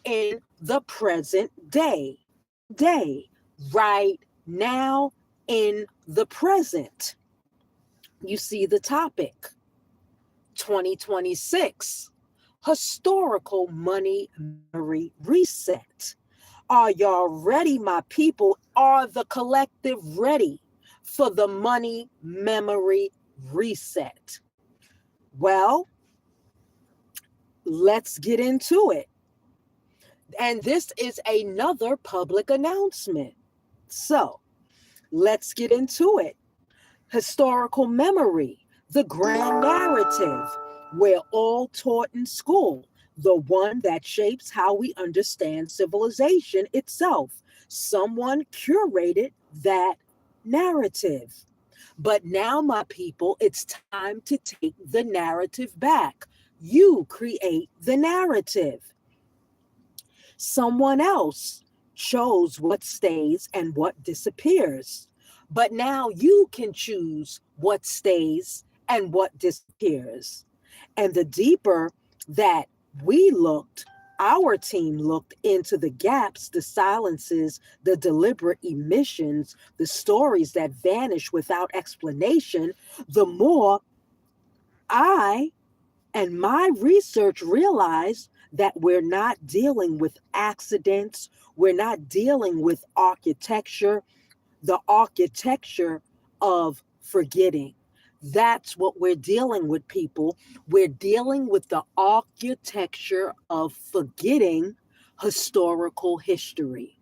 in the present day. Day, right now in the present. You see the topic 2026 Historical Money Memory Reset. Are y'all ready, my people? Are the collective ready for the money memory reset? Well, let's get into it. And this is another public announcement. So let's get into it. Historical memory, the grand narrative, we're all taught in school, the one that shapes how we understand civilization itself. Someone curated that narrative. But now, my people, it's time to take the narrative back. You create the narrative. Someone else chose what stays and what disappears. But now you can choose what stays and what disappears. And the deeper that we looked, our team looked into the gaps, the silences, the deliberate emissions, the stories that vanish without explanation, the more I and my research realized that we're not dealing with accidents, we're not dealing with architecture, the architecture of forgetting. That's what we're dealing with, people. We're dealing with the architecture of forgetting historical history.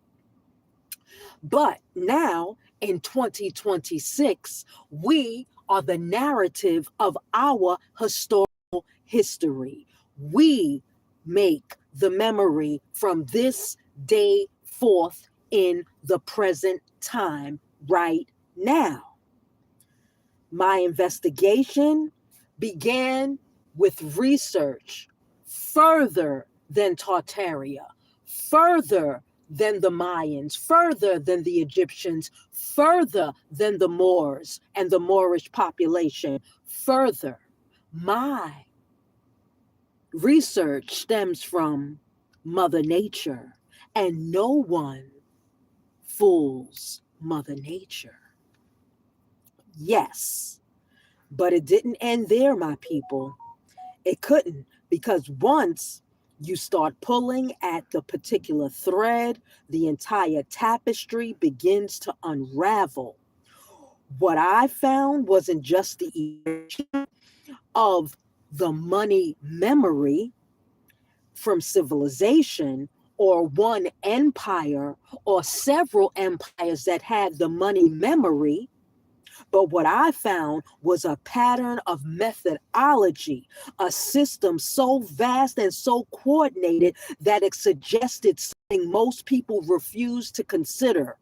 But now in 2026, we are the narrative of our historical history. We make the memory from this day forth in the present time right now. My investigation began with research further than Tartaria, further than the Mayans, further than the Egyptians, further than the Moors and the Moorish population, further. My research stems from Mother Nature, and no one fools Mother Nature. Yes, but it didn't end there, my people. It couldn't, because once you start pulling at the particular thread, the entire tapestry begins to unravel. What I found wasn't just the erasure of the money memory from civilization or one empire or several empires that had the money memory. But what I found was a pattern of methodology, a system so vast and so coordinated that it suggested something most people refuse to consider,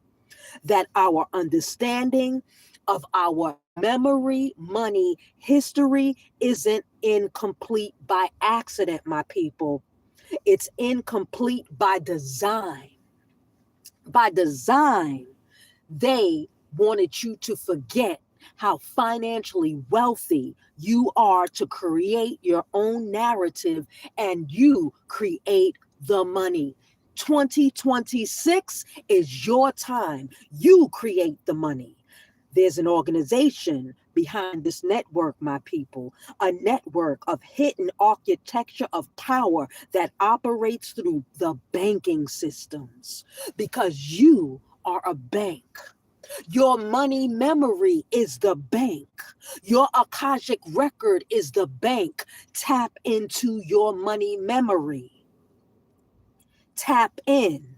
that our understanding of our memory, money, history isn't incomplete by accident, my people. It's incomplete by design. By design, they wanted you to forget how financially wealthy you are to create your own narrative, and you create the money. 2026 is your time. You create the money. There's an organization behind this network, my people, a network of hidden architecture of power that operates through the banking systems, because you are a bank. Your money memory is the bank. Your Akashic record is the bank. Tap into your money memory. Tap in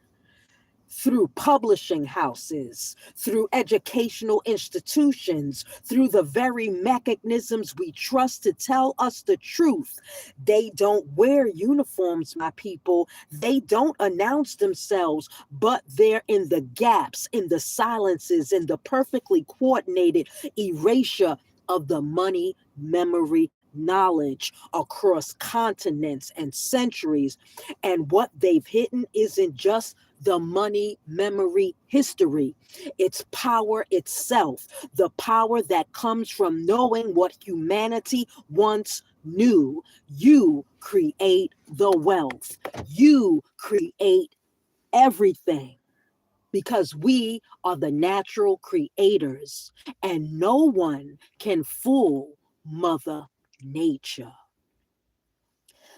through publishing houses, through educational institutions, through the very mechanisms we trust to tell us the truth. They don't wear uniforms, my people. They don't announce themselves, but they're in the gaps, in the silences, in the perfectly coordinated erasure of the money memory knowledge across continents and centuries. And what they've hidden isn't just the money memory history. It's power itself, the power that comes from knowing what humanity once new. You create the wealth. You create everything because we are the natural creators and no one can fool Mother Nature.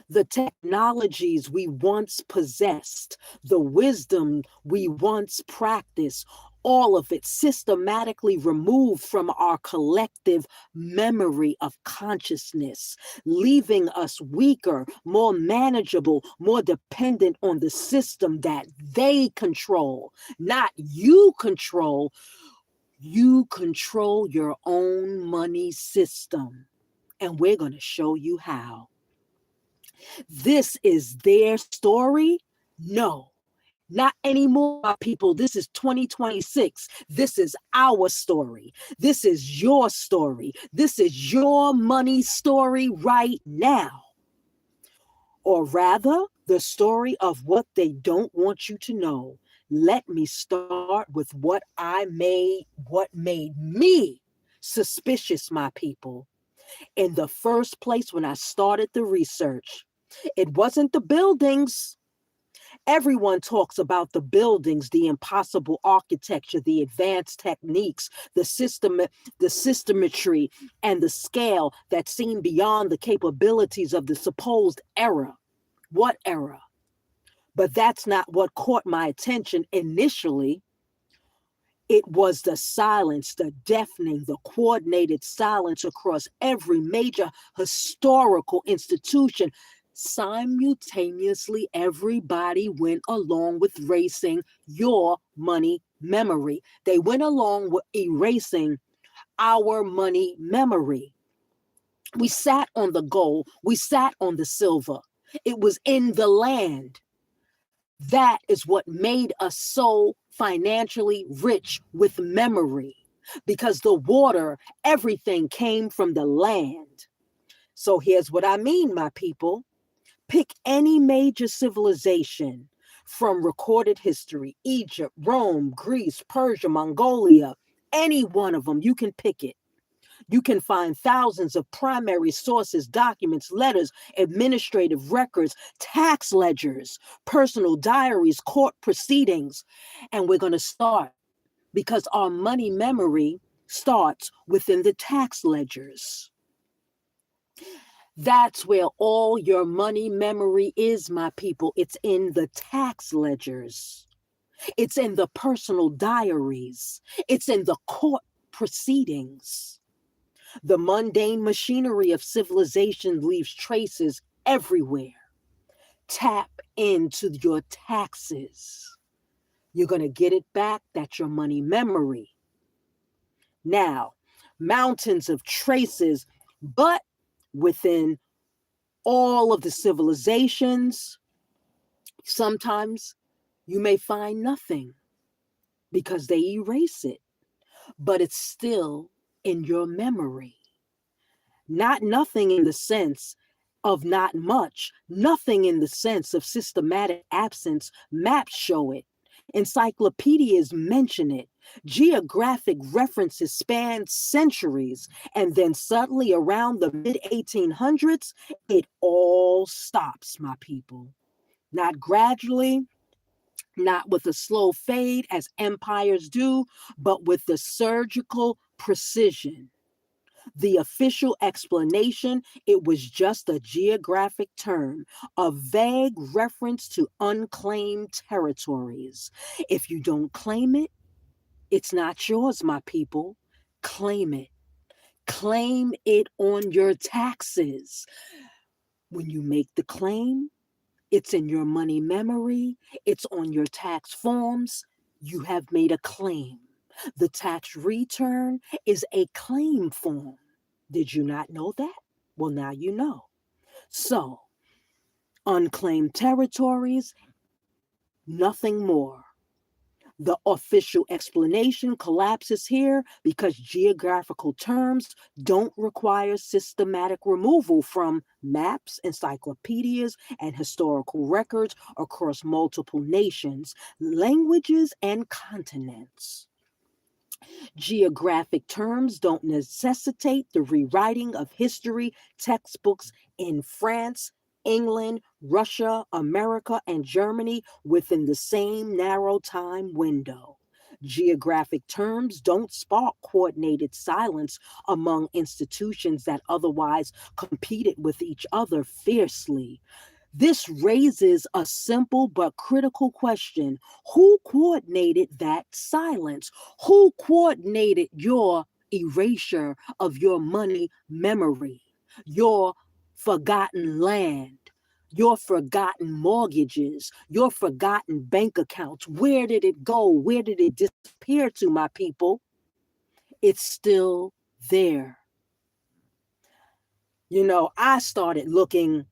The technologies we once possessed, the wisdom we once practiced, all of it systematically removed from our collective memory of consciousness, leaving us weaker, more manageable, more dependent on the system that they control, not you control. You control your own money system, and we're going to show you how. This is their story? No, not anymore, my people. This is 2026. This is our story. This is your story. This is your money story right now. Or rather, the story of what they don't want you to know. Let me start with what made me suspicious, my people. In the first place, when I started the research, it wasn't the buildings. Everyone talks about the buildings, the impossible architecture, the advanced techniques, the systemetry, and the scale that seem beyond the capabilities of the supposed era. What era? But that's not what caught my attention initially. It was the silence, the deafening, the coordinated silence across every major historical institution. Simultaneously, everybody went along with erasing your money memory. They went along with erasing our money memory. We sat on the gold, we sat on the silver. It was in the land. That is what made us so financially rich with memory, because the water, everything came from the land. So here's what I mean, my people. Pick any major civilization from recorded history: Egypt, Rome, Greece, Persia, Mongolia, any one of them, you can pick it. You can find thousands of primary sources, documents, letters, administrative records, tax ledgers, personal diaries, court proceedings. And we're going to start because our money memory starts within the tax ledgers. That's where all your money memory is, my people. It's in the tax ledgers. It's in the personal diaries. It's in the court proceedings. The mundane machinery of civilization leaves traces everywhere. Tap into your taxes. You're going to get it back. That's your money memory. Now, mountains of traces, but within all of the civilizations, sometimes you may find nothing because they erase it, but it's still in your memory. Not nothing in the sense of not much, nothing in the sense of systematic absence. Maps show it. Encyclopedias mention it. Geographic references span centuries. And then suddenly around the mid 1800s, it all stops, my people. Not gradually, not with a slow fade as empires do, but with the surgical precision. The official explanation: it was just a geographic term, a vague reference to unclaimed territories. If you don't claim it, it's not yours, my people. Claim it. Claim it on your taxes. When you make the claim, it's in your money memory, it's on your tax forms. You have made a claim. The tax return is a claim form. Did you not know that? Well, now you know. So, unclaimed territories, nothing more. The official explanation collapses here because geographical terms don't require systematic removal from maps, encyclopedias, and historical records across multiple nations, languages, and continents. Geographic terms don't necessitate the rewriting of history textbooks in France, England, Russia, America, and Germany within the same narrow time window. Geographic terms don't spark coordinated silence among institutions that otherwise competed with each other fiercely. This raises a simple but critical question. Who coordinated that silence? Who coordinated your erasure of your money memory, your forgotten land, your forgotten mortgages, your forgotten bank accounts? Where did it go? Where did it disappear to, my people? It's still there. I started looking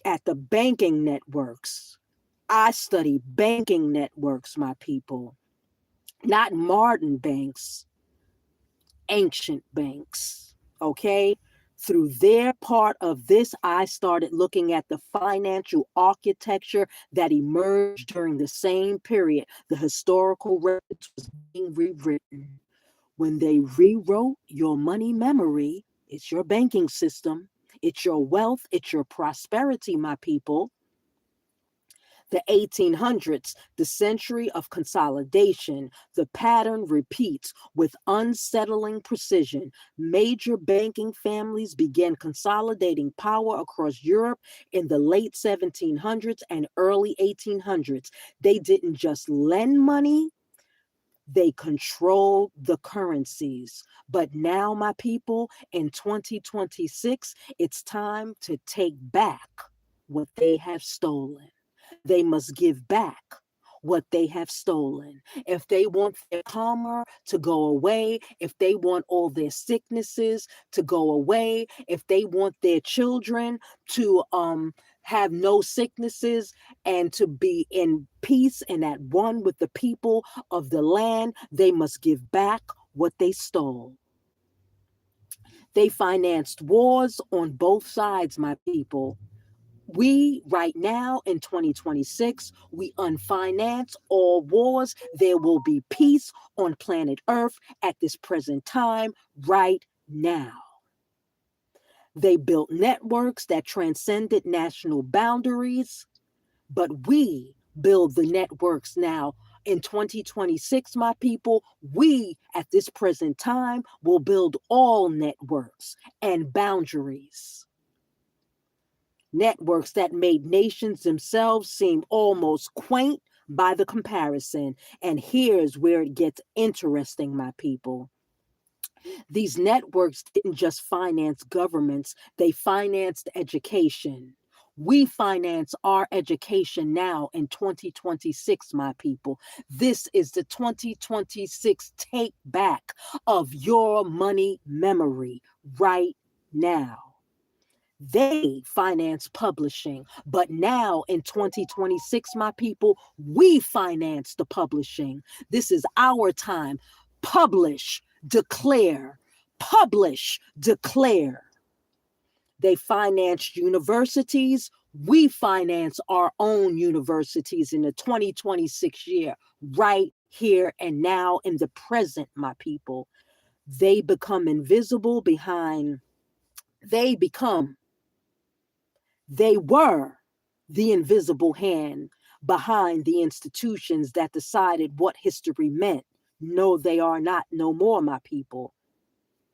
at the banking networks. I study banking networks, my people, not modern banks, ancient banks. Okay. Through their part of this, I started looking at the financial architecture that emerged during the same period. The historical records was being rewritten. When they rewrote your money memory, it's your banking system, it's your wealth, it's your prosperity, my people. The 1800s, the century of consolidation, the pattern repeats with unsettling precision. Major banking families began consolidating power across Europe in the late 1700s and early 1800s. They didn't just lend money, they controlled the currencies. But now, my people, in 2026, it's time to take back what they have stolen. They must give back what they have stolen. If they want their karma to go away, if they want all their sicknesses to go away, if they want their children to have no sicknesses and to be in peace and at one with the people of the land, they must give back what they stole. They financed wars on both sides, my people. We, right now in 2026, we unfinance all wars. There will be peace on planet Earth at this present time, right now. They built networks that transcended national boundaries, but we build the networks now. In 2026, my people, we at this present time will build all networks and boundaries. Networks that made nations themselves seem almost quaint by the comparison. And here's where it gets interesting, my people. These networks didn't just finance governments, they financed education. We finance our education now in 2026, my people. This is the 2026 take back of your money memory right now. They finance publishing, but now in 2026, my people, we finance the publishing. This is our time. Publish, declare, publish, declare. They financed universities. We finance our own universities in the 2026 year, right here and now in the present, my people. They become invisible behind, they were the invisible hand behind the institutions that decided what history meant. No, they are not no more, my people.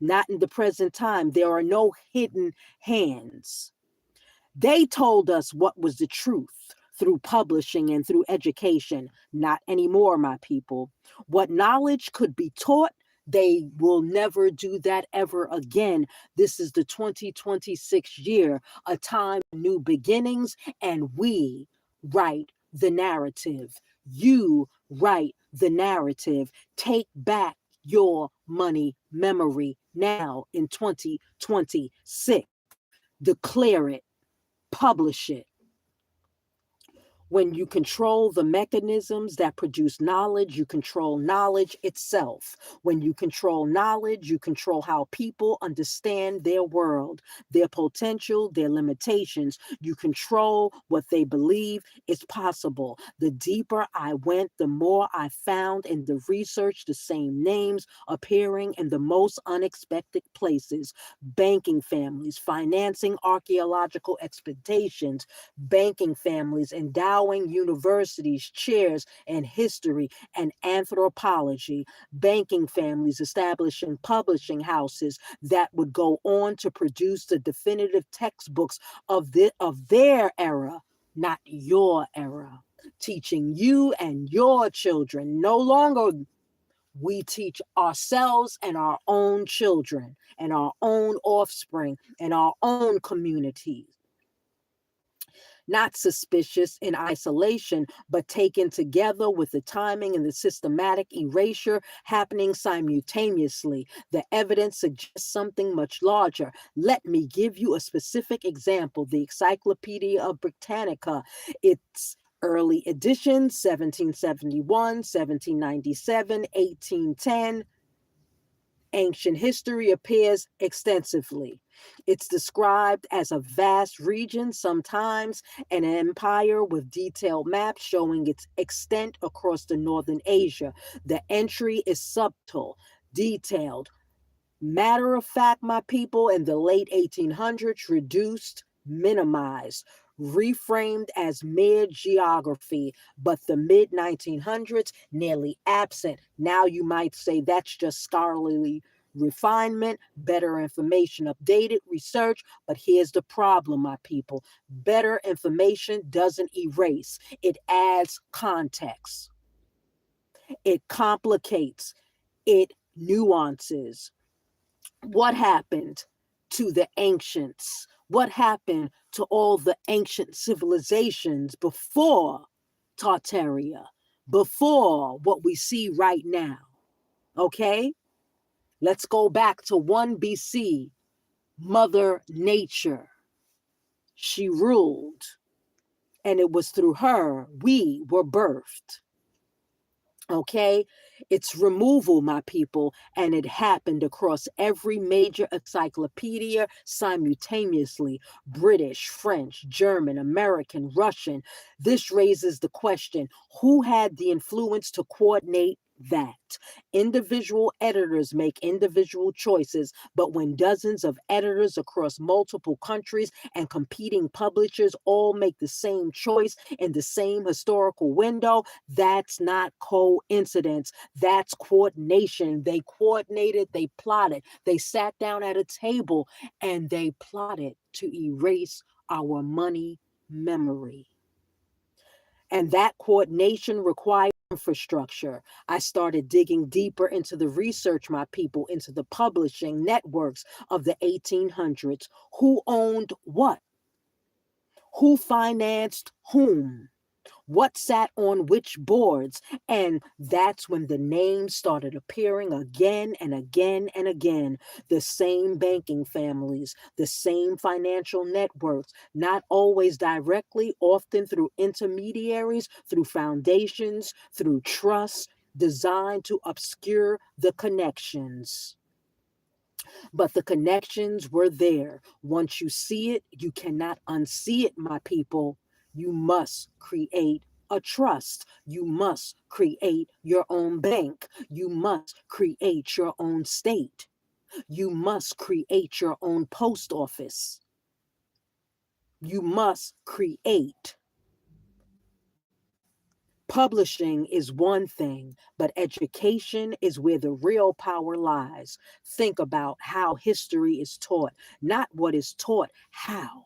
Not in the present time. There are no hidden hands. They told us what was the truth through publishing and through education. Not anymore, my people. What knowledge could be taught, they will never do that ever again. This is the 2026 year, a time of new beginnings, and we write the narrative. You write the narrative. Take back your money memory now in 2026. Declare it, publish it. When you control the mechanisms that produce knowledge, you control knowledge itself. When you control knowledge, you control how people understand their world, their potential, their limitations. You control what they believe is possible. The deeper I went, the more I found in the research the same names appearing in the most unexpected places. Banking families, financing archaeological expeditions, banking families, endowing universities, chairs in history and anthropology, banking families establishing publishing houses that would go on to produce the definitive textbooks of their era, not your era, teaching you and your children. No longer we teach ourselves and our own children and our own offspring and our own communities. Not suspicious in isolation, but taken together with the timing and the systematic erasure happening simultaneously. The evidence suggests something much larger. Let me give you a specific example. The Encyclopedia Britannica, its early editions, 1771, 1797, 1810, ancient history appears extensively. It's described as a vast region, sometimes an empire with detailed maps showing its extent across the northern Asia. The entry is subtle, detailed, matter of fact, my people, in the late 1800s, reduced, minimized, reframed as mere geography, but the mid 1900s, nearly absent. Now you might say that's just scholarly refinement, better information, updated research. But here's the problem, my people: better information doesn't erase, it adds context, it complicates, it nuances. What happened to the ancients? What happened to all the ancient civilizations before Tartaria, before what we see right now? Okay, let's go back to 1 BC. Mother Nature, she ruled, and it was through her we were birthed. Okay, it's removal, my people, and it happened across every major encyclopedia simultaneously: British, French, German, American, Russian. This raises the question: who had the influence to coordinate that? Individual editors make individual choices, but when dozens of editors across multiple countries and competing publishers all make the same choice in the same historical window, that's not coincidence. That's coordination. They coordinated, they plotted, they sat down at a table, and they plotted to erase our money memory. And that coordination required infrastructure. I started digging deeper into the research, my people, into the publishing networks of the 1800s. Who owned what? Who financed whom? What sat on which boards? And that's when the names started appearing again and again and again. The same banking families, the same financial networks, not always directly, often through intermediaries, through foundations, through trusts, designed to obscure the connections. But the connections were there. Once you see it, you cannot unsee it, my people. You must create a trust. You must create your own bank. You must create your own state. You must create your own post office. You must create. Publishing is one thing, but education is where the real power lies. Think about how history is taught, not what is taught, how.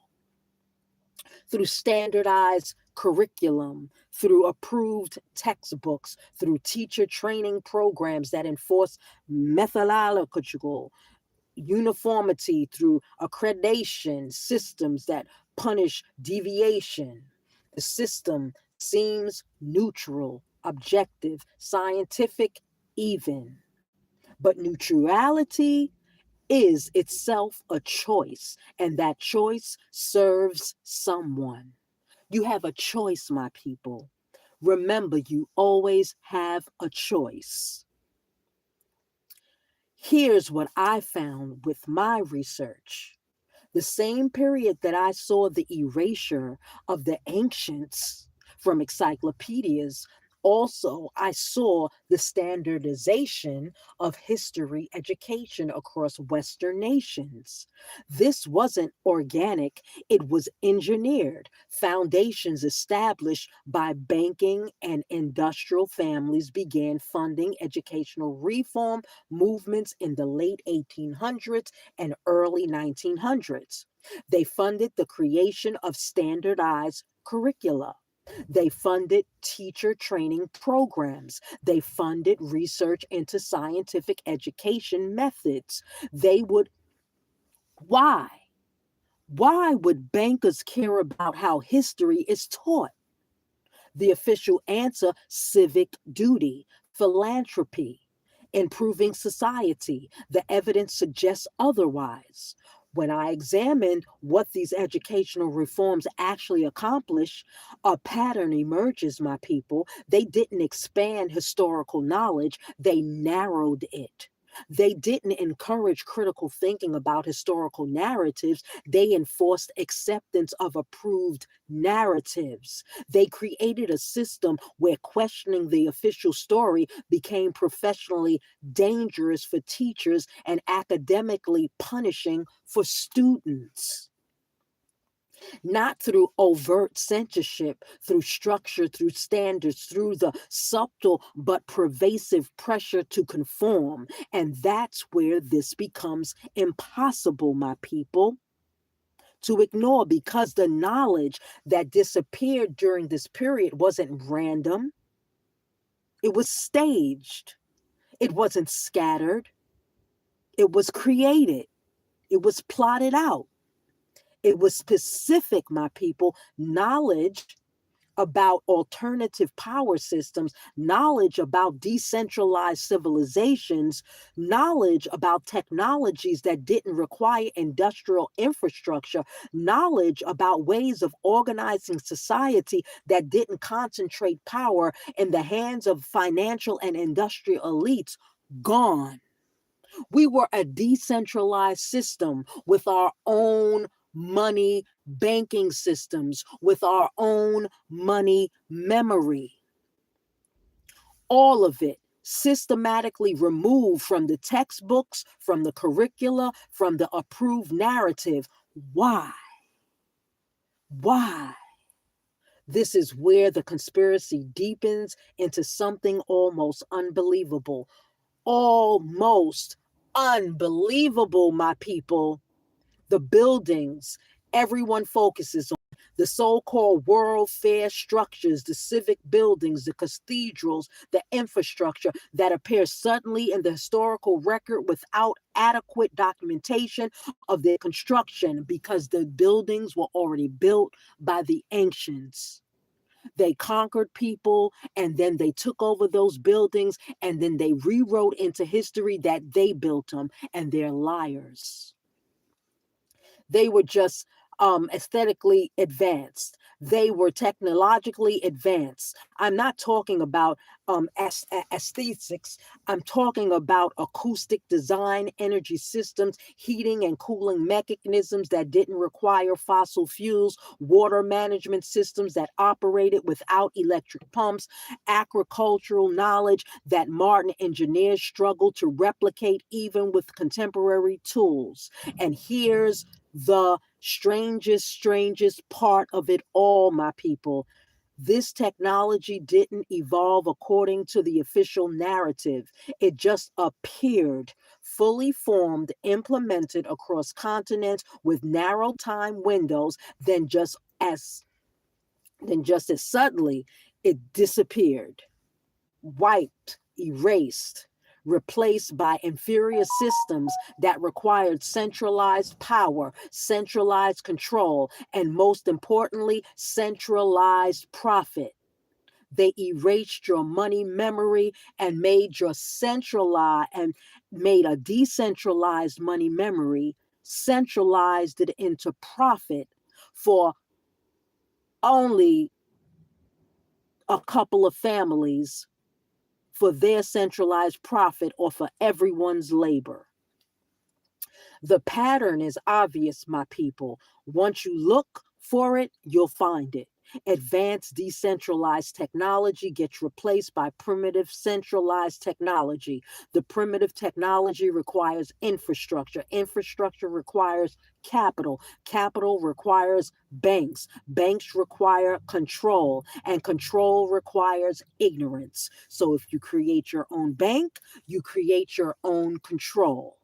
Through standardized curriculum, through approved textbooks, through teacher training programs that enforce methodological uniformity, through accreditation systems that punish deviation. The system seems neutral, objective, scientific, even. But neutrality is itself a choice, and that choice serves someone. You have a choice, my people. Remember, you always have a choice. Here's what I found with my research. The same period that I saw the erasure of the ancients from encyclopedias, also I saw the standardization of history education across Western nations. This wasn't organic, it was engineered. Foundations established by banking and industrial families began funding educational reform movements in the late 1800s and early 1900s. They funded the creation of standardized curricula. They funded teacher training programs. They funded research into scientific education methods. They would, why? Why would bankers care about how history is taught? The official answer: civic duty, philanthropy, improving society. The evidence suggests otherwise. When I examined what these educational reforms actually accomplish, a pattern emerges, my people. They didn't expand historical knowledge, they narrowed it. They didn't encourage critical thinking about historical narratives. They enforced acceptance of approved narratives. They created a system where questioning the official story became professionally dangerous for teachers and academically punishing for students. Not through overt censorship, through structure, through standards, through the subtle but pervasive pressure to conform. And that's where this becomes impossible, my people, to ignore, because the knowledge that disappeared during this period wasn't random, it was staged, it wasn't scattered, it was created, it was plotted out, it was specific, my people. Knowledge about alternative power systems, knowledge about decentralized civilizations, knowledge about technologies that didn't require industrial infrastructure, knowledge about ways of organizing society that didn't concentrate power in the hands of financial and industrial elites, gone. We were a decentralized system with our own money banking systems, with our own money memory. All of it systematically removed from the textbooks, from the curricula, from the approved narrative. Why? Why? This is where the conspiracy deepens into something almost unbelievable. Almost unbelievable, my people. The buildings everyone focuses on, the so-called World Fair structures, the civic buildings, the cathedrals, the infrastructure that appears suddenly in the historical record without adequate documentation of their construction, because the buildings were already built by the ancients. They conquered people, and then they took over those buildings, and then they rewrote into history that they built them, and they're liars. They were just aesthetically advanced. They were technologically advanced. I'm not talking about aesthetics. I'm talking about acoustic design, energy systems, heating and cooling mechanisms that didn't require fossil fuels, water management systems that operated without electric pumps, agricultural knowledge that modern engineers struggle to replicate even with contemporary tools. And here's the strangest part of it all, my people. This technology didn't evolve according to the official narrative. It just appeared, fully formed, implemented across continents with narrow time windows, then just as suddenly it disappeared, wiped, erased, replaced by inferior systems that required centralized power, centralized control, and most importantly, centralized profit. They erased your money memory and made a decentralized money memory, centralized it into profit for only a couple of families for their centralized profit or for everyone's labor. The pattern is obvious, my people. Once you look for it, you'll find it. Advanced decentralized technology gets replaced by primitive centralized technology. The primitive technology requires infrastructure. Infrastructure requires capital. Capital requires banks. Banks require control, and control requires ignorance. So if you create your own bank, you create your own control.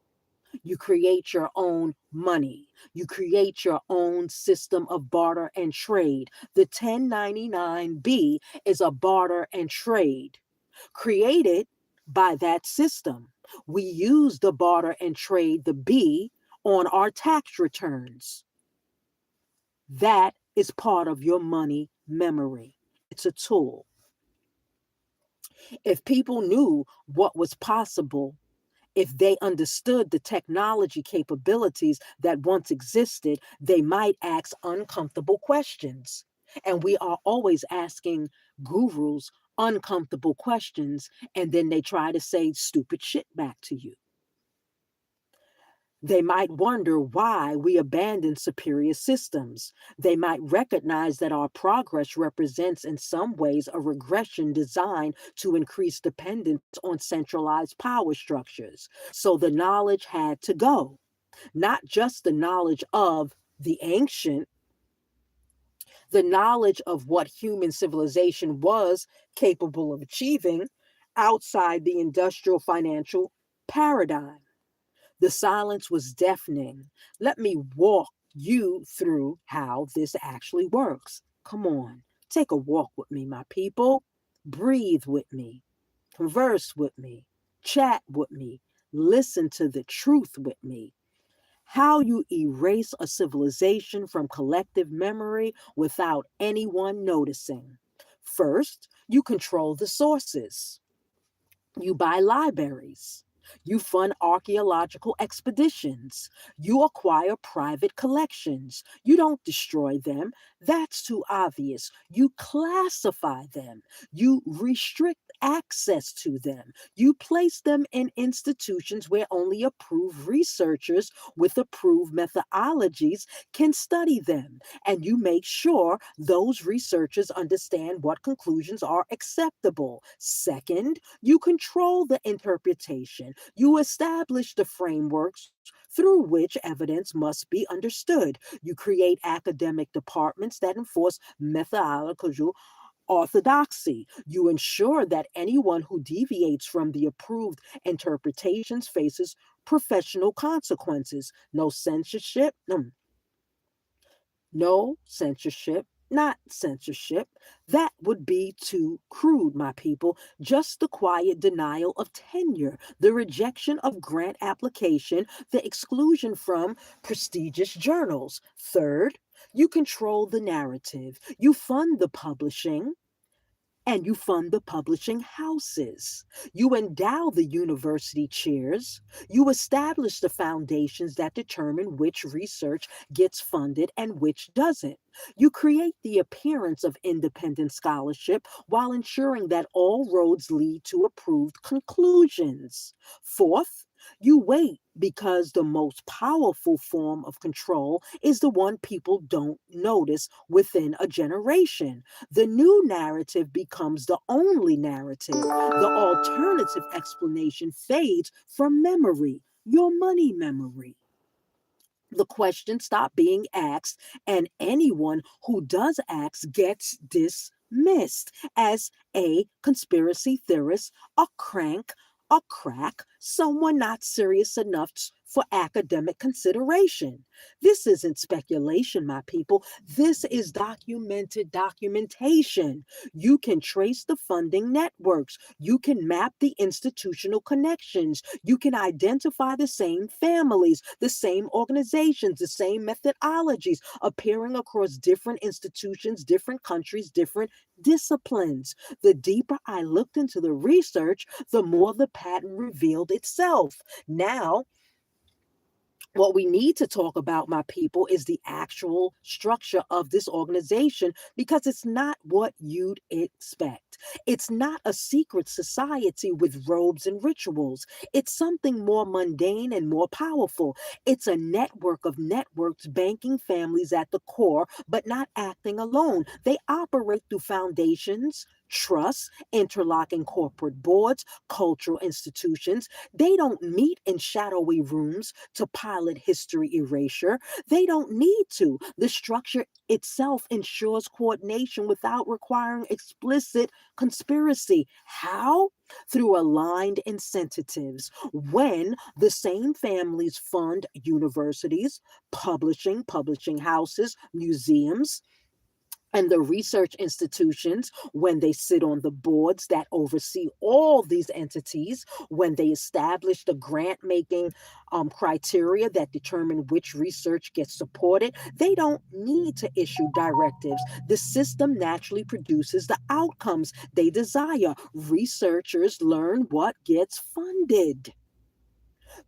You create your own money. You create your own system of barter and trade. The 1099-B is a barter and trade created by that system. We use the barter and trade, the B, on our tax returns. That is part of your money memory. It's a tool. If people knew what was possible, if they understood the technology capabilities that once existed, they might ask uncomfortable questions. And we are always asking gurus uncomfortable questions, and then they try to say stupid shit back to you. They might wonder why we abandon superior systems. They might recognize that our progress represents, in some ways, a regression designed to increase dependence on centralized power structures. So the knowledge had to go, not just the knowledge of the ancient, the knowledge of what human civilization was capable of achieving outside the industrial financial paradigm. The silence was deafening. Let me walk you through how this actually works. Come on, take a walk with me, my people. Breathe with me, converse with me, chat with me, listen to the truth with me. How you erase a civilization from collective memory without anyone noticing. First, you control the sources. You buy libraries. You fund archaeological expeditions. You acquire private collections. You don't destroy them. That's too obvious. You classify them. You restrict access to them. You place them in institutions where only approved researchers with approved methodologies can study them. And you make sure those researchers understand what conclusions are acceptable. Second, you control the interpretation. You establish the frameworks through which evidence must be understood. You create academic departments that enforce methodological orthodoxy. You ensure that anyone who deviates from the approved interpretations faces professional consequences. No censorship, no censorship, not censorship. That would be too crude, my people. Just the quiet denial of tenure, the rejection of grant application, the exclusion from prestigious journals. Third, you control the narrative. You fund the publishing, and you fund the publishing houses. You endow the university chairs. You establish the foundations that determine which research gets funded and which doesn't. You create the appearance of independent scholarship while ensuring that all roads lead to approved conclusions. Fourth, you wait because the most powerful form of control is the one people don't notice within a generation. The new narrative becomes the only narrative. The alternative explanation fades from memory, your money memory. The questions stop being asked, and anyone who does ask gets dismissed as a conspiracy theorist, a crank, a crack, someone not serious enough for academic consideration. This isn't speculation, my people. This is documented documentation. You can trace the funding networks. You can map the institutional connections. You can identify the same families, the same organizations, the same methodologies appearing across different institutions, different countries, different disciplines. The deeper I looked into the research, the more the pattern revealed itself. Now, What we need to talk about, my people, is the actual structure of this organization, because it's not what you'd expect. It's not a secret society with robes and rituals. It's something more mundane and more powerful. It's a network of networks, banking families at the core, but not acting alone. They operate through foundations, trusts, interlocking corporate boards, cultural institutions. They don't meet in shadowy rooms to pilot history erasure. They don't need to. The structure itself ensures coordination without requiring explicit conspiracy. How? Through aligned incentives. When the same families fund universities, publishing houses, museums, and the research institutions, when they sit on the boards that oversee all these entities, when they establish the grant making criteria that determine which research gets supported, they don't need to issue directives. The system naturally produces the outcomes they desire. Researchers learn what gets funded.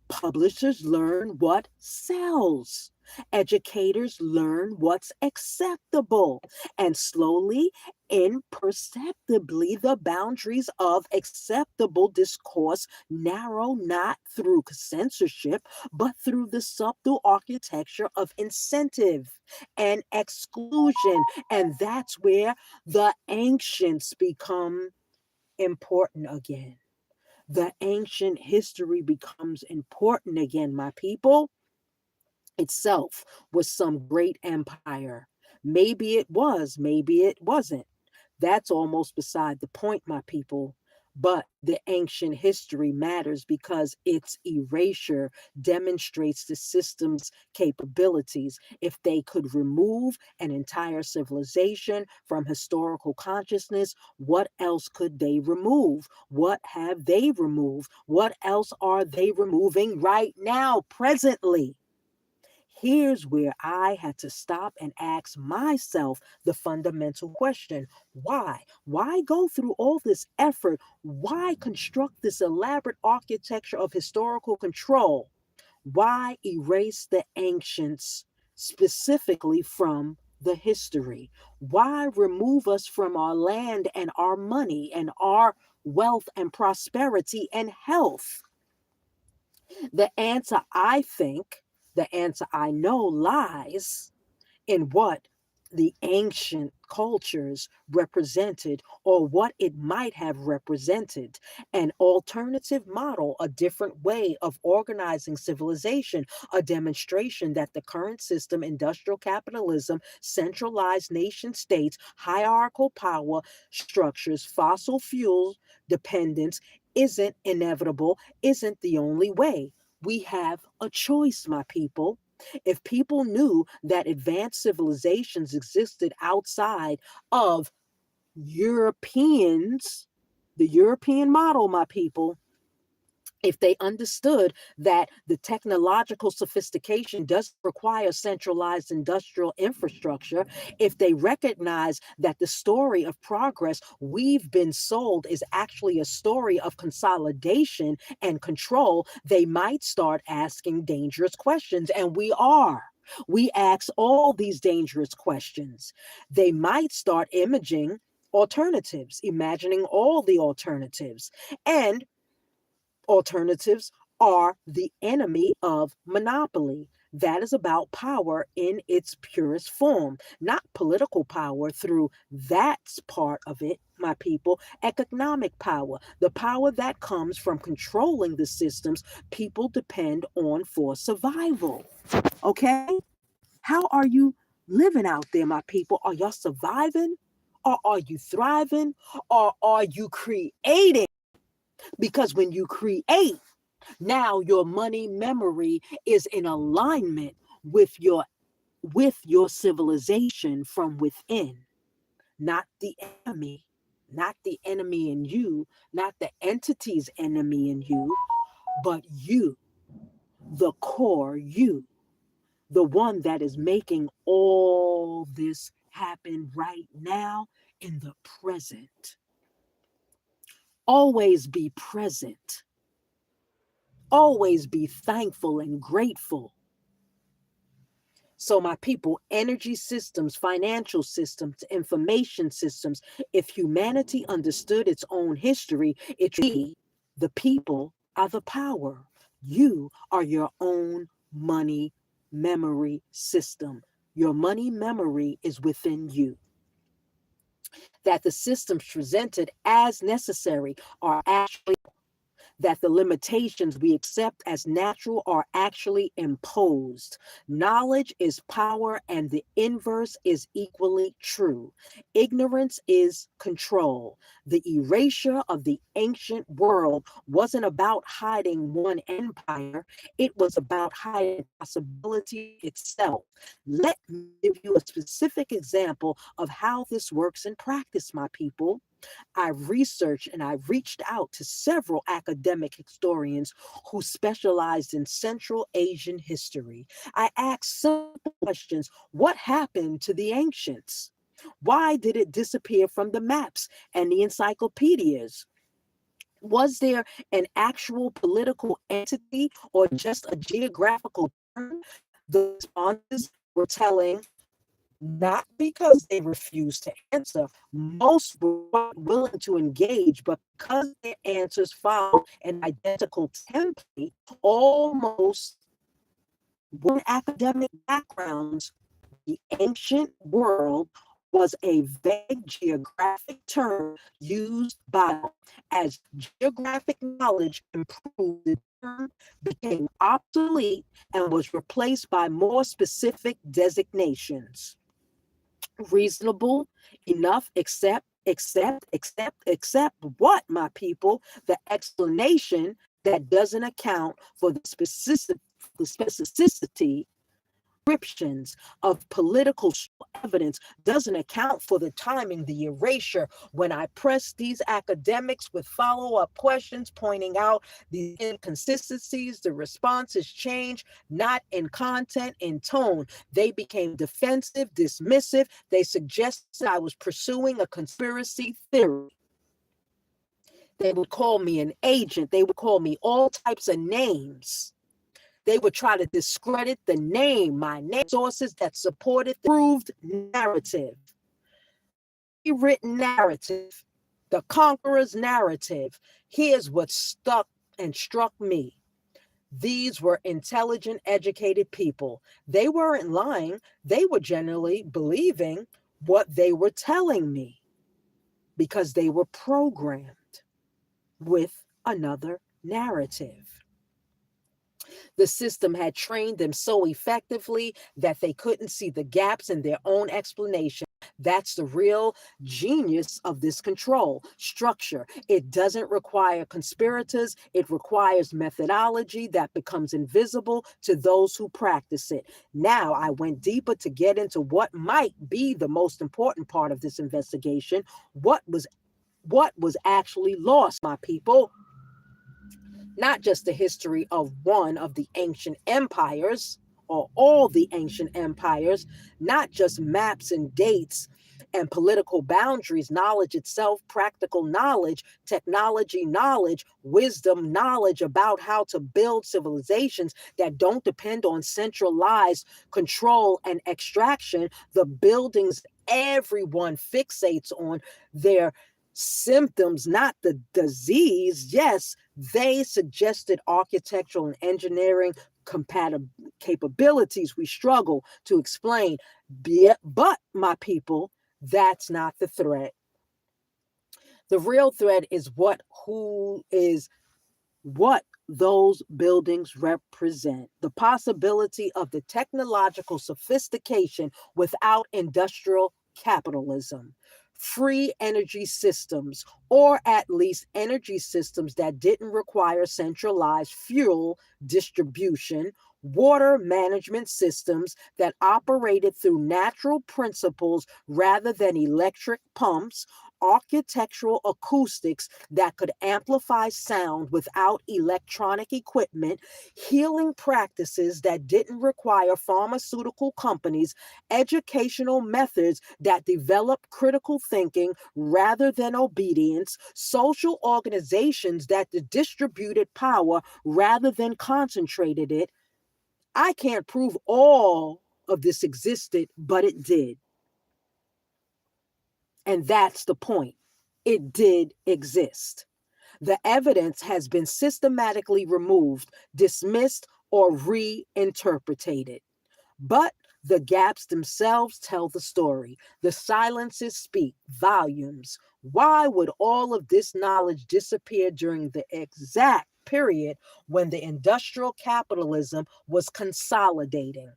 Publishers learn what sells. Educators learn what's acceptable. And slowly, imperceptibly, the boundaries of acceptable discourse narrow, not through censorship, but through the subtle architecture of incentive and exclusion. And that's where the ancients become important again. The ancient history becomes important again, my people. Itself was some great empire. Maybe it was, maybe it wasn't. That's almost beside the point, my people. But the ancient history matters because its erasure demonstrates the system's capabilities. If they could remove an entire civilization from historical consciousness, what else could they remove? What have they removed? What else are they removing right now, presently? Here's where I had to stop and ask myself the fundamental question: why? Why go through all this effort? Why construct this elaborate architecture of historical control? Why erase the ancients specifically from the history? Why remove us from our land and our money and our wealth and prosperity and health? The answer, I think, the answer I know lies in what the ancient cultures represented, or what it might have represented: an alternative model, a different way of organizing civilization, a demonstration that the current system, industrial capitalism, centralized nation states, hierarchical power structures, fossil fuel dependence, isn't inevitable, isn't the only way. We have a choice, my people. If people knew that advanced civilizations existed outside of Europeans, the European model, my people, if they understood that the technological sophistication does require centralized industrial infrastructure, if they recognize that the story of progress we've been sold is actually a story of consolidation and control, they might start asking dangerous questions. And we are. We ask all these dangerous questions. They might start imaging alternatives, imagining all the alternatives. And alternatives are the enemy of monopoly. That is about power in its purest form, not political power through that's part of it, my people. Economic power, the power that comes from controlling the systems people depend on for survival. Okay? How are you living out there, my people? Are y'all surviving? Or are you thriving? Or are you creating? Because when you create, now your money memory is in alignment with your civilization from within, not the enemy, not the enemy in you, not the entity's enemy in you, but you, the core you, the one that is making all this happen right now in the present. Always be present. Always be thankful and grateful. So, my people, energy systems, financial systems, information systems, if humanity understood its own history, it would be the people are the power. You are your own money memory system. Your money memory is within you. That the systems presented as necessary are actually that the limitations we accept as natural are actually imposed. Knowledge is power, and the inverse is equally true. Ignorance is control. The erasure of the ancient world wasn't about hiding one empire, it was about hiding possibility itself. Let me give you a specific example of how this works in practice, my people. I've researched and I've reached out to several academic historians who specialized in Central Asian history. I asked simple questions. What happened to the ancients? Why did it disappear from the maps and the encyclopedias? Was there an actual political entity or just a geographical term? The responses were telling, not because they refused to answer. Most were willing to engage, but because their answers followed an identical template, almost one academic backgrounds, the ancient world was a vague geographic term used by as geographic knowledge improved, the term became obsolete and was replaced by more specific designations. Reasonable enough, accept what, my people? The explanation that doesn't account for the specificity descriptions of political evidence, doesn't account for the timing, the erasure. When I press these academics with follow-up questions pointing out the inconsistencies, the responses changed, not in content, in tone. They became defensive, dismissive. They suggested I was pursuing a conspiracy theory. They would call me an agent. They would call me all types of names. They would try to discredit the name, my name, sources that supported the proved narrative, the written narrative, the conqueror's narrative. Here's what stuck and struck me. These were intelligent, educated people. They weren't lying. They were generally believing what they were telling me because they were programmed with another narrative. The system had trained them so effectively that they couldn't see the gaps in their own explanation. That's the real genius of this control structure. It doesn't require conspirators, it requires methodology that becomes invisible to those who practice it. Now, I went deeper to get into what might be the most important part of this investigation. What was actually lost, my people? Not just the history of one of the ancient empires or all the ancient empires, not just maps and dates and political boundaries, knowledge itself, practical knowledge, technology knowledge, wisdom knowledge about how to build civilizations that don't depend on centralized control and extraction. The buildings everyone fixates on, their symptoms, not the disease. Yes, they suggested architectural and engineering capabilities we struggle to explain. But, my people, that's not the threat. The real threat is what those buildings represent. The possibility of the technological sophistication without industrial capitalism. Free energy systems, or at least energy systems that didn't require centralized fuel distribution, water management systems that operated through natural principles rather than electric pumps, architectural acoustics that could amplify sound without electronic equipment, healing practices that didn't require pharmaceutical companies, educational methods that develop critical thinking rather than obedience, social organizations that distributed power rather than concentrated it. I can't prove all of this existed, but it did. And that's the point. It did exist. The evidence has been systematically removed, dismissed, or reinterpreted. But the gaps themselves tell the story. The silences speak volumes. Why would all of this knowledge disappear during the exact period when the industrial capitalism was consolidating?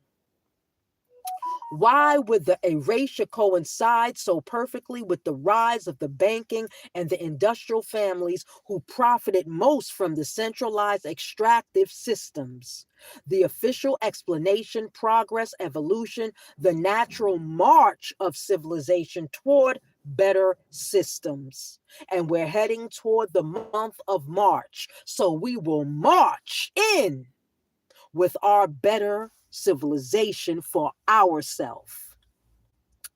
Why would the erasure coincide so perfectly with the rise of the banking and the industrial families who profited most from the centralized extractive systems? The official explanation, progress, evolution, the natural march of civilization toward better systems. And we're heading toward the month of March. So we will march in with our better civilization for ourselves.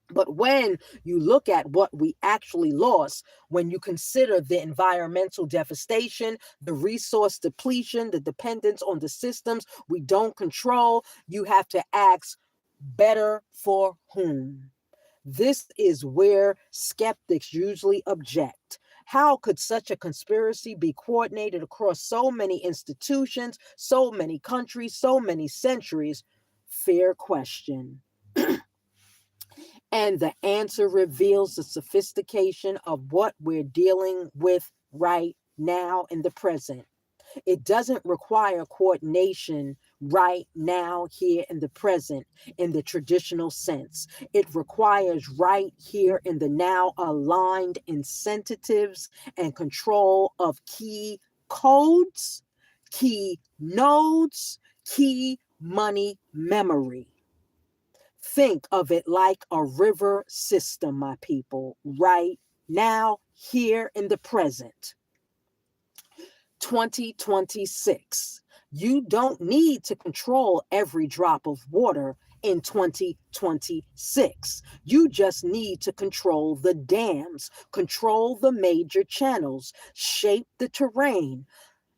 But when you look at what we actually lost, when you consider the environmental devastation, the resource depletion, the dependence on the systems we don't control, you have to ask, better for whom? This is where skeptics usually object. How could such a conspiracy be coordinated across so many institutions, so many countries, so many centuries? Fair question. And the answer reveals the sophistication of what we're dealing with right now in the present. It doesn't require coordination right now, here in the present, in the traditional sense. It requires right here in the now aligned incentives and control of key codes, key nodes, key money memory. Think of it like a river system, my people, right now, here in the present. 2026. You don't need to control every drop of water in 2026. You just need to control the dams, control the major channels, shape the terrain.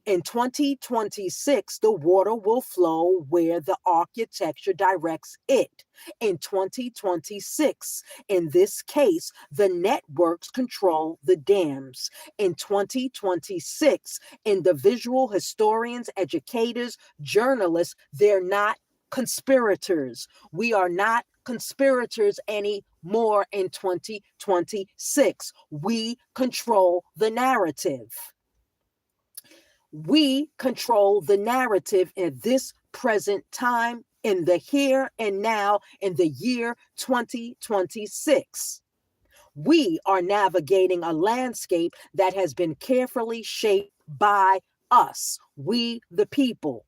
In 2026, the water will flow where the architecture directs it. In 2026, in this case, the networks control the dams. In 2026, individual historians, educators, journalists, they're not conspirators. We are not conspirators anymore in 2026. We control the narrative. We control the narrative in this present time, in the here and now, in the year 2026. We are navigating a landscape that has been carefully shaped by us, we the people.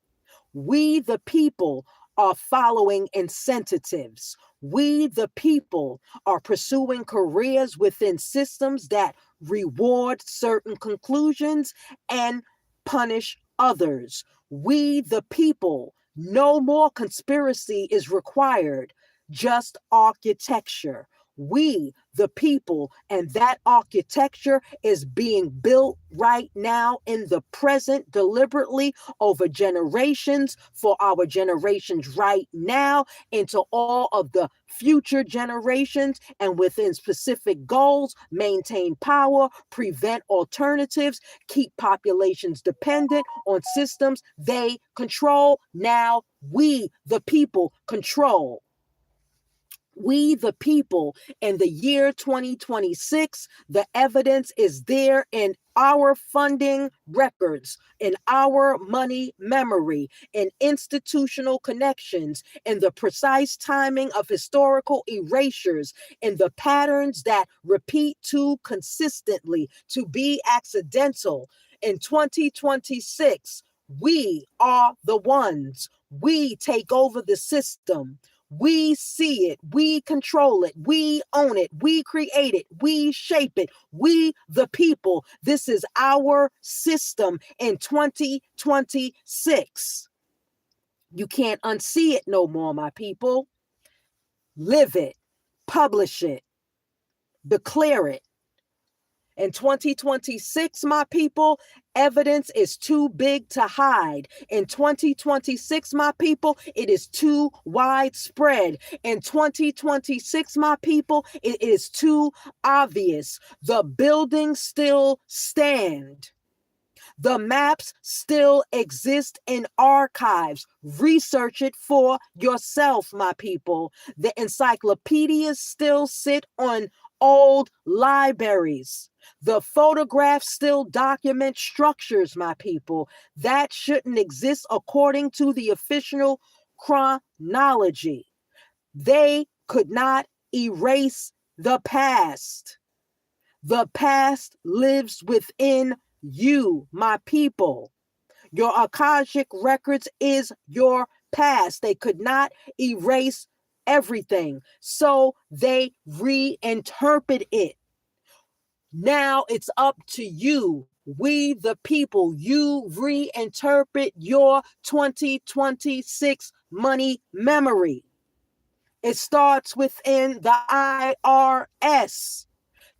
We the people are following incentives. We the people are pursuing careers within systems that reward certain conclusions and punish others. We the people, no more conspiracy is required, just architecture. We the people, and that architecture is being built right now in the present, deliberately over generations, for our generations right now, into all of the future generations, and within specific goals: maintain power, prevent alternatives, keep populations dependent on systems they control. Now we the people control. We the people, in the year 2026, the evidence is there in our funding records, in our money memory, in institutional connections, in the precise timing of historical erasures, in the patterns that repeat too consistently to be accidental. In 2026, we are the ones. We take over the system. We see it, we control it, we own it, we create it, we shape it, we the people. This is our system in 2026. You can't unsee it no more, my people. Live it, publish it, declare it. In 2026, my people, evidence is too big to hide. In 2026, my people, it is too widespread. In 2026, my people, it is too obvious. The buildings still stand. The maps still exist in archives. Research it for yourself, my people. The encyclopedias still sit on old libraries. The photographs still document structures, my people. That shouldn't exist according to the official chronology. They could not erase the past. The past lives within you, my people. Your Akashic records is your past. They could not erase everything, so they reinterpret it. Now it's up to you, we the people. You reinterpret your 2026 money memory. It starts within the IRS.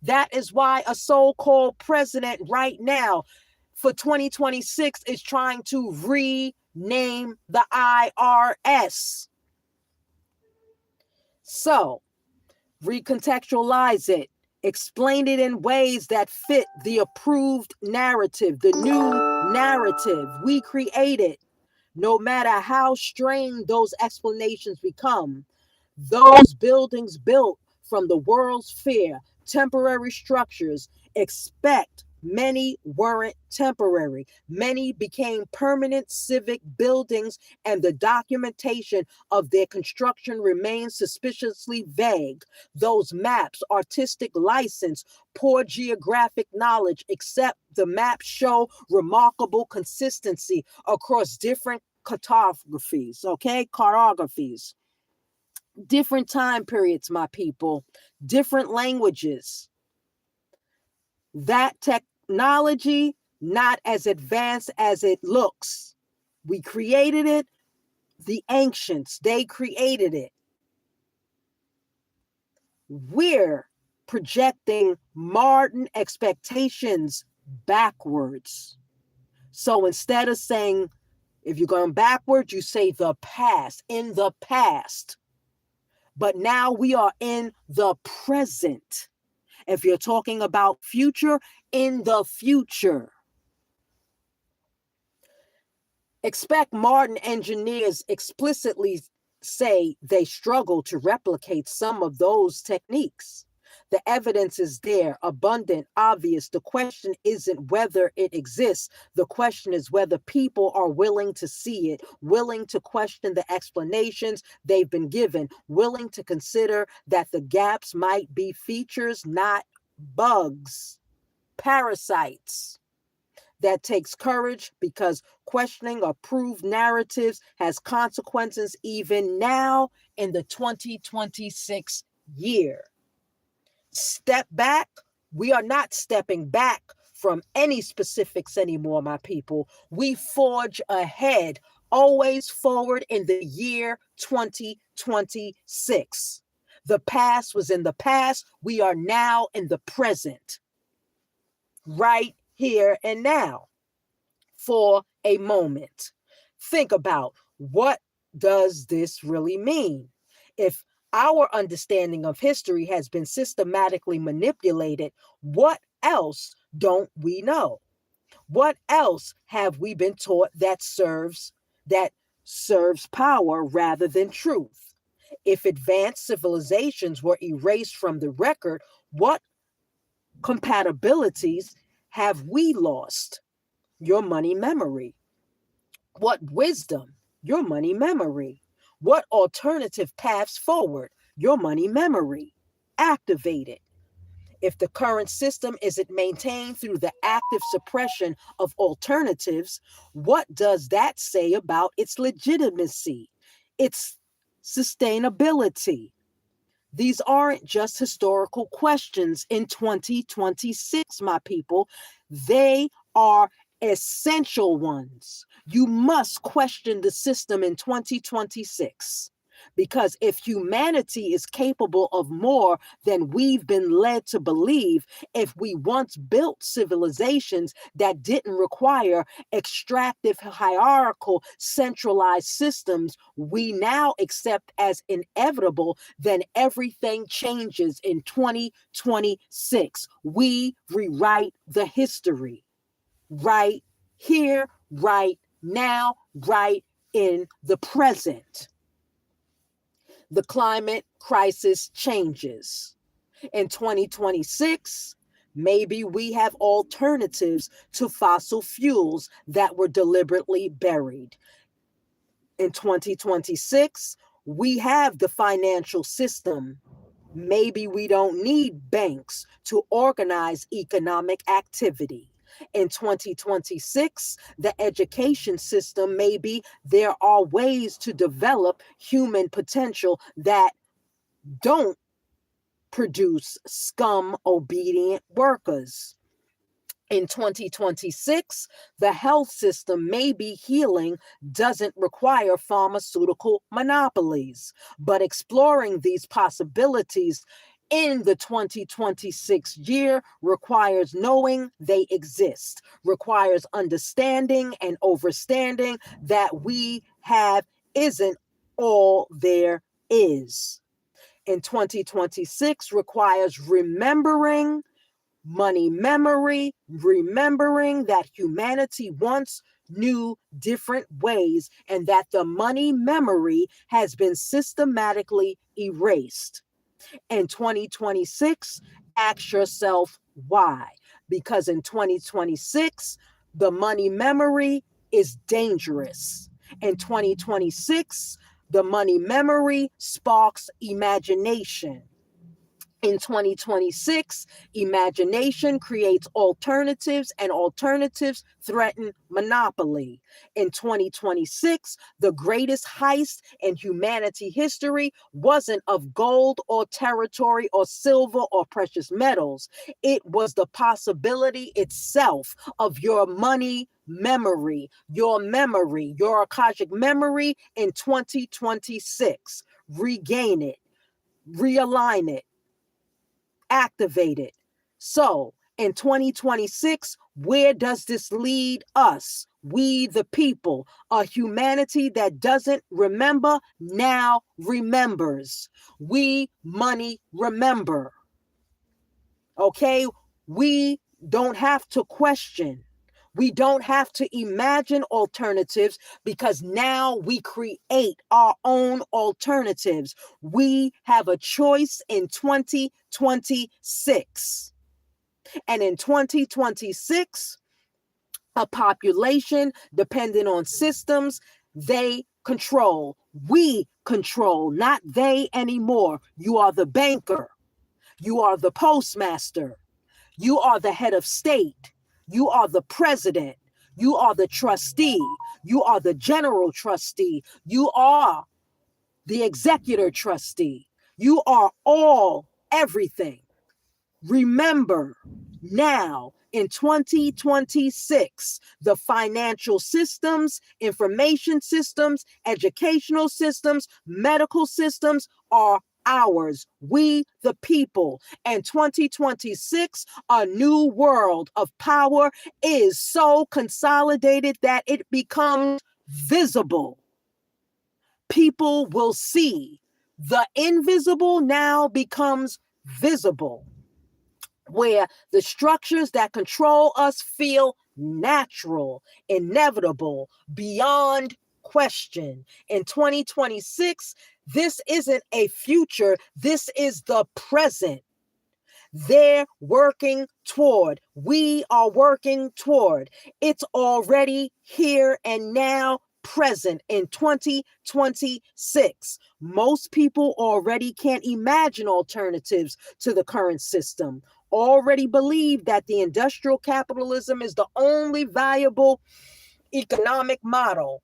That is why a so-called president right now for 2026 is trying to rename the IRS. So, recontextualize it. Explain it in ways that fit the approved narrative, the new narrative we created. No matter how strained those explanations become, those buildings built from the World's Fair, temporary structures, expect many weren't temporary. Many became permanent civic buildings, and the documentation of their construction remains suspiciously vague. Those maps, artistic license, poor geographic knowledge, except the maps show remarkable consistency across different cartographies, different time periods, my people, different languages. That technology, not as advanced as it looks. We created it. The ancients, they created it. We're projecting modern expectations backwards. So instead of saying, if you're going backwards, you say the past, in the past. But now we are in the present. If you're talking about future, in the future. Expect modern engineers explicitly say they struggle to replicate some of those techniques. The evidence is there, abundant, obvious. The question isn't whether it exists. The question is whether people are willing to see it, willing to question the explanations they've been given, willing to consider that the gaps might be features, not bugs, parasites. That takes courage, because questioning approved narratives has consequences even now in the 2026 year. Step back. We are not stepping back from any specifics anymore, my people. We forge ahead, always forward in the year 2026. The past was in the past. We are now in the present, right here and now. For a moment, think about, what does this really mean? If our understanding of history has been systematically manipulated, what else don't we know? What else have we been taught that serves power rather than truth? If advanced civilizations were erased from the record, what compatibilities have we lost? Your money memory. What wisdom? Your money memory. What alternative paths forward? Your money memory. Activate it. If the current system isn't maintained through the active suppression of alternatives, what does that say about its legitimacy, its sustainability? These aren't just historical questions in 2026, my people. They are essential ones. You must question the system in 2026. Because if humanity is capable of more than we've been led to believe, if we once built civilizations that didn't require extractive, hierarchical, centralized systems, we now accept as inevitable, then everything changes in 2026. We rewrite the history right here, right now, right in the present. The climate crisis changes. In 2026, maybe we have alternatives to fossil fuels that were deliberately buried. In 2026, we have the financial system. Maybe we don't need banks to organize economic activity. In 2026, the education system, maybe there are ways to develop human potential that don't produce scum obedient workers. In 2026, the health system, maybe healing doesn't require pharmaceutical monopolies, but exploring these possibilities in the 2026 year requires knowing they exist, requires understanding and overstanding that we have isn't all there is. In 2026 requires remembering money memory, remembering that humanity once knew different ways and that the money memory has been systematically erased. In 2026, ask yourself why. Because in 2026, the money memory is dangerous. In 2026, the money memory sparks imagination. In 2026, imagination creates alternatives, and alternatives threaten monopoly. In 2026, the greatest heist in humanity history wasn't of gold or territory or silver or precious metals. It was the possibility itself of your money memory, your Akashic memory in 2026. Regain it, realign it, activate it. So in 2026, where does this lead us? We, the people, a humanity that doesn't remember now remembers. We, money, remember. Okay? We don't have to question. We don't have to imagine alternatives because now we create our own alternatives. We have a choice in 2026. And in 2026, a population dependent on systems they control. We control, not they anymore. You are the banker. You are the postmaster. You are the head of state. You are the president. You are the trustee. You are the general trustee. You are the executor trustee. You are all everything. Remember now in 2026, the financial systems, information systems, educational systems, medical systems are ours, we the people. And 2026, a new world of power is so consolidated that it becomes visible. People will see. The invisible now becomes visible, where the structures that control us feel natural, inevitable, beyond question. In 2026, this isn't a future, this is the present. They're working toward, we are working toward. It's already here and now, present in 2026. Most people already can't imagine alternatives to the current system, already believe that the industrial capitalism is the only viable economic model,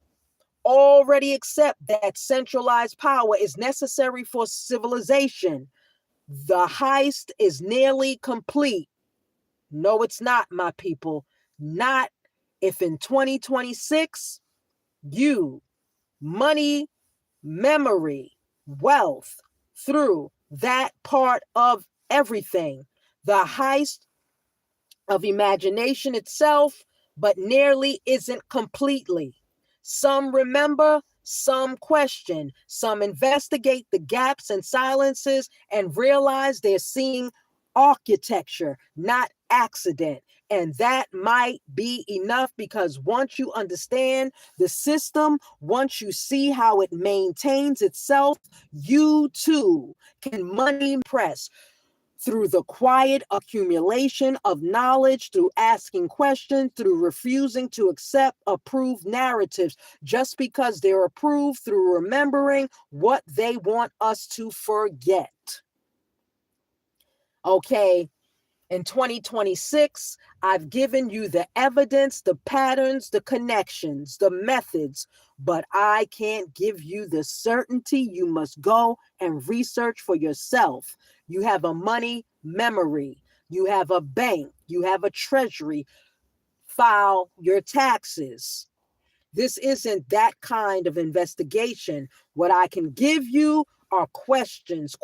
already accept that centralized power is necessary for civilization. The heist is nearly complete. No, it's not, my people. Not if in 2026, you, money, memory, wealth through that part of everything. The heist of imagination itself, but nearly isn't completely. Some remember, some question, some investigate the gaps and silences and realize they're seeing architecture, not accident. And that might be enough, because once you understand the system, once you see how it maintains itself, you too can money press through the quiet accumulation of knowledge, through asking questions, through refusing to accept approved narratives just because they're approved, through remembering what they want us to forget. Okay, in 2026, I've given you the evidence, the patterns, the connections, the methods, but I can't give you the certainty. You must go and research for yourself. You have a money memory. You have a bank. You have a treasury. File your taxes. This isn't that kind of investigation. What I can give you are questions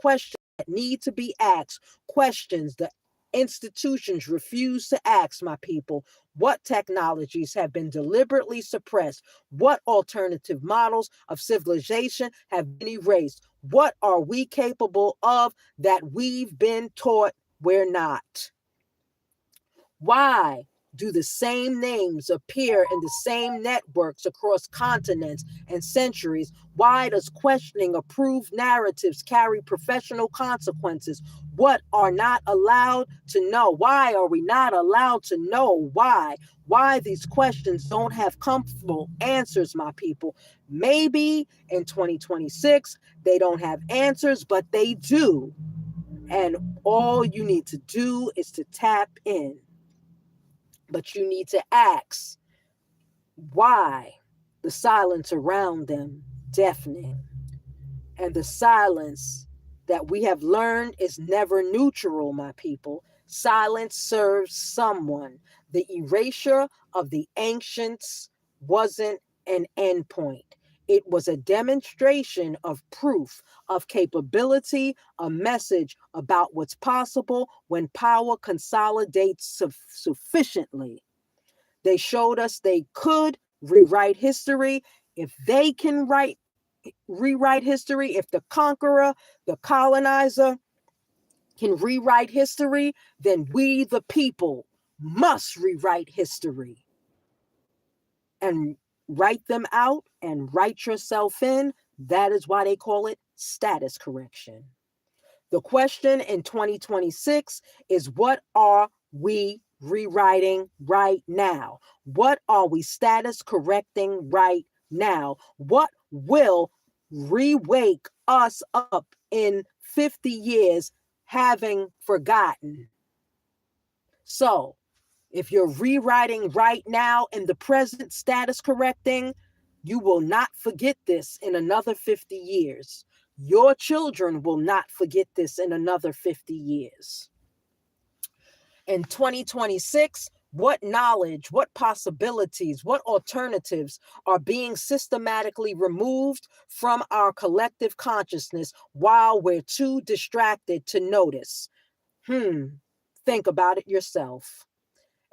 that need to be asked, questions the institutions refuse to ask, my people. What technologies have been deliberately suppressed? What alternative models of civilization have been erased? What are we capable of that we've been taught we're not? Why do the same names appear in the same networks across continents and centuries? Why does questioning approved narratives carry professional consequences? What are not allowed to know? Why are we not allowed to know why? Why these questions don't have comfortable answers, my people. Maybe in 2026, they don't have answers, but they do. And all you need to do is to tap in. But you need to ask why the silence around them deafening. And the silence that we have learned is never neutral, my people. Silence serves someone. The erasure of the ancients wasn't an endpoint. It was a demonstration of proof of capability, a message about what's possible when power consolidates sufficiently. They showed us they could rewrite history. If they can rewrite history, if the conqueror, the colonizer can rewrite history, then we, the people, must rewrite history and write them out and write yourself in. That is why they call it status correction. The question in 2026 is, what are we rewriting right now? What are we status correcting right now? What will re-wake us up in 50 years having forgotten? So, if you're rewriting right now in the present, status correcting, you will not forget this in another 50 years. Your children will not forget this in another 50 years. In 2026, what knowledge, what possibilities, what alternatives are being systematically removed from our collective consciousness while we're too distracted to notice? Think about it yourself.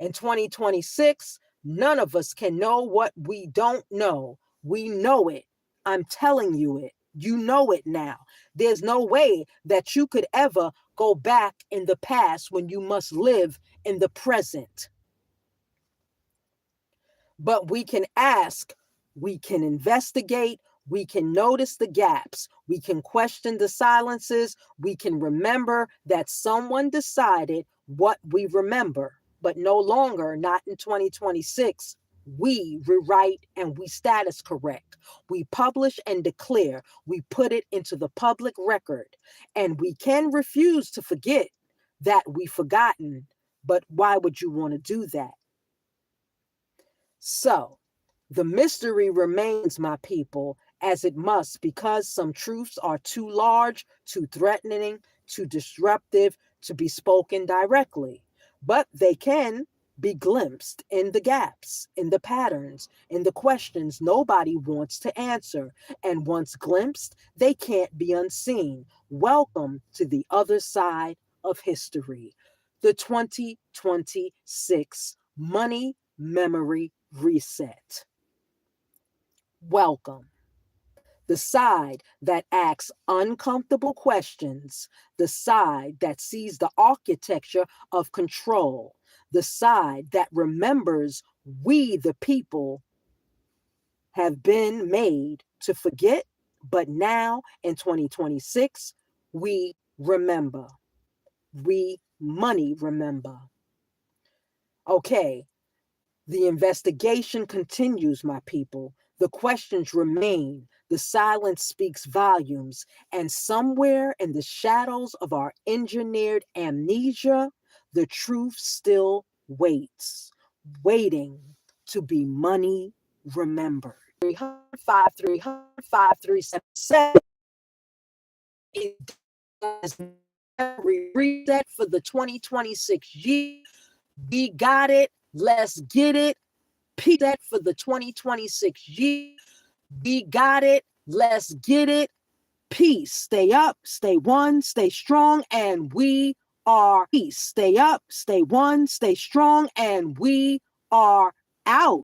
In 2026, none of us can know what we don't know. We know it. I'm telling you it. You know it now. There's no way that you could ever go back in the past when you must live in the present. But we can ask, we can investigate, we can notice the gaps, we can question the silences, we can remember that someone decided what we remember, but no longer, not in 2026. We rewrite and we status correct. We publish and declare. We put it into the public record. And we can refuse to forget that we've forgotten. But why would you want to do that? So, the mystery remains, my people, as it must, because some truths are too large, too threatening, too disruptive to be spoken directly. But they can be glimpsed in the gaps, in the patterns, in the questions nobody wants to answer. And once glimpsed, they can't be unseen. Welcome to the other side of history, the 2026 Money Memory Reset. Welcome. The side that asks uncomfortable questions, the side that sees the architecture of control, the side that remembers we, the people, have been made to forget, but now in 2026, we remember. We money remember. Okay, the investigation continues, my people. The questions remain. The silence speaks volumes. And somewhere in the shadows of our engineered amnesia, the truth still waits, waiting to be money remembered. 353 it does reset for the 2026 year. We got it. Let's get it. Reset for the 2026 year. We got it. Let's get it. Peace. Stay up, stay one, stay strong, and we are peace. Stay up, stay one, stay strong, and we are out.